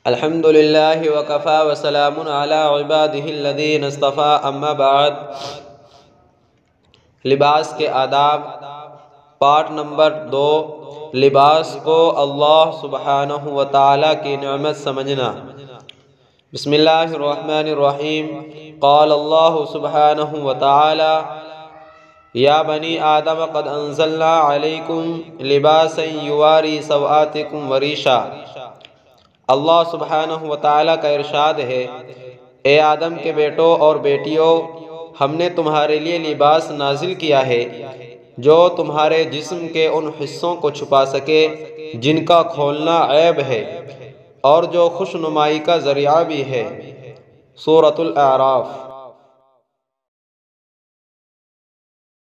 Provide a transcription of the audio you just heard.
الحمد للہ وکفا وسلام علی عبادہ الذین اصطفیٰ اما بعد۔ لباس کے آداب، پارٹ نمبر 2، لباس کو اللہ سبحانہ وتعالی کی نعمت سمجھنا۔ بسم اللہ الرحمن الرحیم۔ قال اللہ سبحانہ وتعالی یا بنی آدم قد انزلنا علیکم لباسا یواری سوآتکم وریشا۔ اللہ سبحانہ وتعالی کا ارشاد ہے، اے آدم کے بیٹوں اور بیٹیوں، ہم نے تمہارے لیے لباس نازل کیا ہے جو تمہارے جسم کے ان حصوں کو چھپا سکے جن کا کھولنا عیب ہے، اور جو خوش نمائی کا ذریعہ بھی ہے۔ سورۃ الاعراف۔